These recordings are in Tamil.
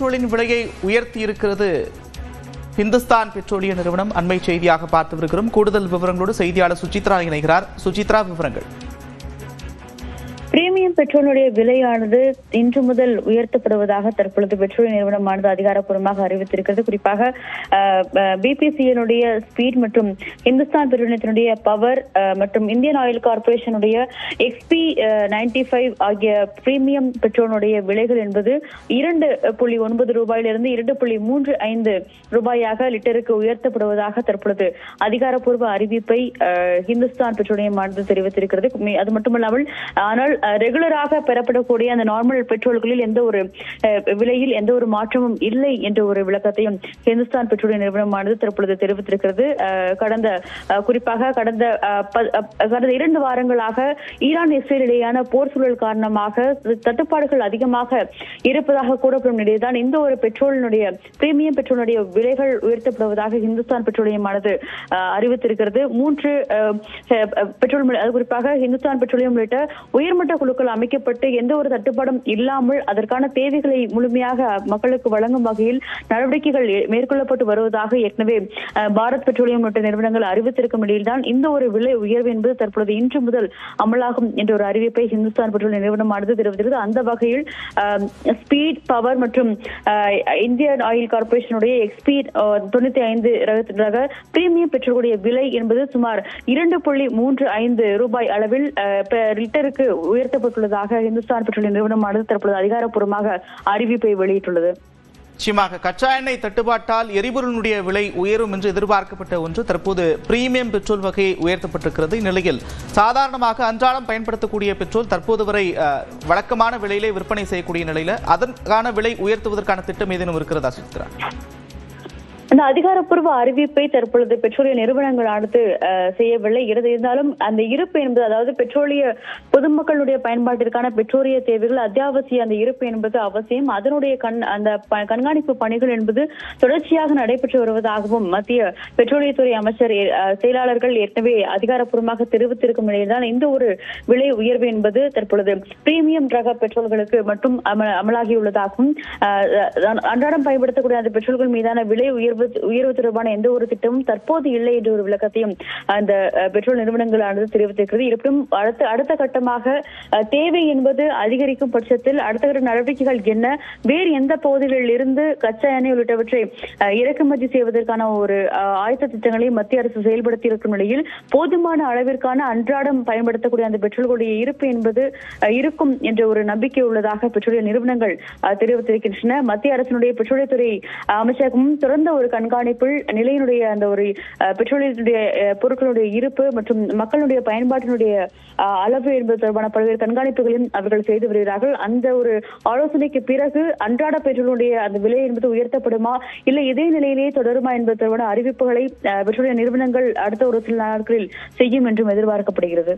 பெட்ரோலின் விலையை உயர்த்தி இருக்கிறது இந்துஸ்தான் பெட்ரோலிய நிறுவனம். அண்மை செய்தியாக பார்த்து வருகிறோம். கூடுதல் விவரங்களோடு செய்தியாளர் சுசித்ரா இணைகிறார். சுசித்ரா, விவரங்கள். பிரீமியம் பெட்ரோலுடைய விலையானது இன்று முதல் உயர்த்தப்படுவதாக தற்பொழுது பெட்ரோலிய நிறுவனமானது அதிகாரப்பூர்வமாக அறிவித்திருக்கிறது. குறிப்பாக பிபிசிஎலுடைய ஸ்பீட் மற்றும் இந்துஸ்தான் பெட்ரோலியத்தினுடைய பவர் மற்றும் இந்தியன் ஆயில் கார்பரேஷனுடைய XP 95 ஆகிய பிரீமியம் பெட்ரோலுடைய விலைகள் என்பது 2.9 ரூபாயிலிருந்து 2.35 ரூபாயாக லிட்டருக்கு உயர்த்தப்படுவதாக தற்பொழுது அதிகாரப்பூர்வ அறிவிப்பை இந்துஸ்தான் பெட்ரோலியமானது தெரிவித்திருக்கிறது. அது மட்டுமல்லாமல் ஆனால் ரெகுலராக பெறப்படக்கூடிய அந்த நார்மல் பெட்ரோல்களில் எந்த ஒரு விலையில் எந்த ஒரு மாற்றமும் இல்லை என்ற ஒரு விளக்கத்தையும் இந்துஸ்தான் பெட்ரோலிய நிறுவனமானது தற்பொழுது தெரிவித்திருக்கிறது. குறிப்பாக கடந்த 2 வாரங்களாக ஈரான் இஸ்ரேல் இடையேயான போர் சூழல் காரணமாக தட்டுப்பாடுகள் அதிகமாக இருப்பதாக கூறப்படும் நிலையில்தான் இந்த ஒரு பெட்ரோலினுடைய பிரீமியம் பெட்ரோலுடைய விலைகள் உயர்த்தப்படுவதாக இந்துஸ்தான் பெட்ரோலியமானது அறிவித்திருக்கிறது. 3 பெட்ரோல் குறிப்பாக இந்துஸ்தான் பெட்ரோலியம் உள்ளிட்ட உயர்மட்ட குழுக்கள் அமைக்கப்பட்டு எந்த ஒரு தட்டுப்பாடும் இல்லாமல் அதற்கான தேவைகளை முழுமையாக மக்களுக்கு வழங்கும் வகையில் நடவடிக்கைகள் மேற்கொள்ளப்பட்டு வருவதாக ஏற்கனவே பாரத் பெட்ரோலியம் உள்ளிட்ட நிறுவனங்கள் அறிவித்திருக்கும் நிலையில்தான் இந்த ஒரு விலை உயர்வு என்பது தற்பொழுது இன்று முதல் அமலாகும் என்ற ஒரு அறிவிப்பை இந்துஸ்தான் பெட்ரோலிய நிறுவனமானது தெரிவித்திருக்கிறது. அந்த வகையில் ஸ்பீட், பவர் மற்றும் இந்தியன் ஆயில் கார்பரேஷனுடைய XP 95 ரக பிரீமியம் பெட்ரோலுடைய விலை என்பது சுமார் 2.35 ரூபாய் அளவில் லிட்டருக்கு உயர்த்தப்பட்டுள்ளதாக இந்துஸ்தான் பெட்ரோலிய நிறுவனமானது தற்பொழுது அதிகாரப்பூர்வமாக அறிவிப்பை வெளியிட்டுள்ளது. நிச்சயமாக கச்சா எண்ணெய் தட்டுப்பாட்டால் எரிபொருளுடைய விலை உயரும் என்று எதிர்பார்க்கப்பட்ட ஒன்று தற்போது பிரீமியம் பெட்ரோல் வகை உயர்த்தப்பட்டிருக்கிறது. இந்நிலையில் சாதாரணமாக அன்றாடம் பயன்படுத்தக்கூடிய பெட்ரோல் தற்போது வரை வழக்கமான விலையிலே விற்பனை செய்யக்கூடிய நிலையில அதற்கான விலை உயர்த்துவதற்கான திட்டம் ஏதேனும் இருக்கிறதா சுசித்ரா? அந்த அதிகாரப்பூர்வ அறிவிப்பை தற்பொழுது பெட்ரோலிய நிறுவனங்களானது செய்யவில்லை. இருந்தாலும் அந்த இருப்பு என்பது, அதாவது பெட்ரோலிய பொதுமக்களுடைய பயன்பாட்டிற்கான பெட்ரோலிய தேவைகள் அத்தியாவசிய அந்த இருப்பு என்பது அவசியம். அதனுடைய அந்த கண்காணிப்பு பணிகள் என்பது தொடர்ச்சியாக நடைபெற்று வருவதாகவும் மத்திய பெட்ரோலியத்துறை அமைச்சர் செயலாளர்கள் ஏற்கனவே அதிகாரப்பூர்வமாக தெரிவித்திருக்கும் நிலையில்தான் இந்த ஒரு விலை உயர்வு என்பது தற்பொழுது பிரீமியம் ரக பெட்ரோல்களுக்கு மட்டும் அமலாகியுள்ளதாகவும் அன்றாடம் பயன்படுத்தக்கூடிய அந்த பெட்ரோல்கள் மீதான விலை உயர்வு தொடர்பான எந்த ஒரு திட்டமும் தற்போது இல்லை என்ற ஒரு விளக்கத்தையும் அந்த பெட்ரோல் நிறுவனங்களானது தெரிவித்திருக்கிறது. இருப்பினும் அடுத்த கட்டமாக தேவை என்பது அதிகரிக்கும் பட்சத்தில் அடுத்த கட்ட நடவடிக்கைகள் என்ன, வேறு எந்த பகுதிகளில் இருந்து கச்சா எண்ணெய் உள்ளிட்டவற்றை இறக்குமதி செய்வதற்கான ஒரு ஆயத்த திட்டங்களை மத்திய அரசு செயல்படுத்தி இருக்கும் நிலையில் போதுமான அளவிற்கான அன்றாடம் பயன்படுத்தக்கூடிய அந்த பெட்ரோல்களுடைய இருப்பு என்பது இருக்கும் என்ற ஒரு நம்பிக்கை உள்ளதாக பெட்ரோலிய நிறுவனங்கள் தெரிவித்திருக்கின்றன. மத்திய அரசினுடைய பெட்ரோலியத்துறை அமைச்சகமும் தொடர்ந்த ஒரு கண்காணிப்பில் நிலையினுடைய அந்த ஒரு பெட்ரோலியத்துடைய பொருட்களுடைய இருப்பு மற்றும் மக்களுடைய பயன்பாட்டினுடைய அளவு என்பது தொடர்பான பல்வேறு கண்காணிப்புகளையும் அவர்கள் செய்து வருகிறார்கள். அந்த ஒரு ஆலோசனைக்கு பிறகு அன்றாட பெட்ரோலுடைய அந்த விலை என்பது உயர்த்தப்படுமா இல்லை இதே நிலையிலேயே தொடருமா என்பது தொடர்பான அறிவிப்புகளை பெட்ரோலிய நிறுவனங்கள் அடுத்த ஒரு சில நாட்களில் செய்யும் என்றும் எதிர்பார்க்கப்படுகிறது.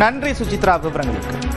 நன்றி சுசித்ரா விவரங்களுக்கு.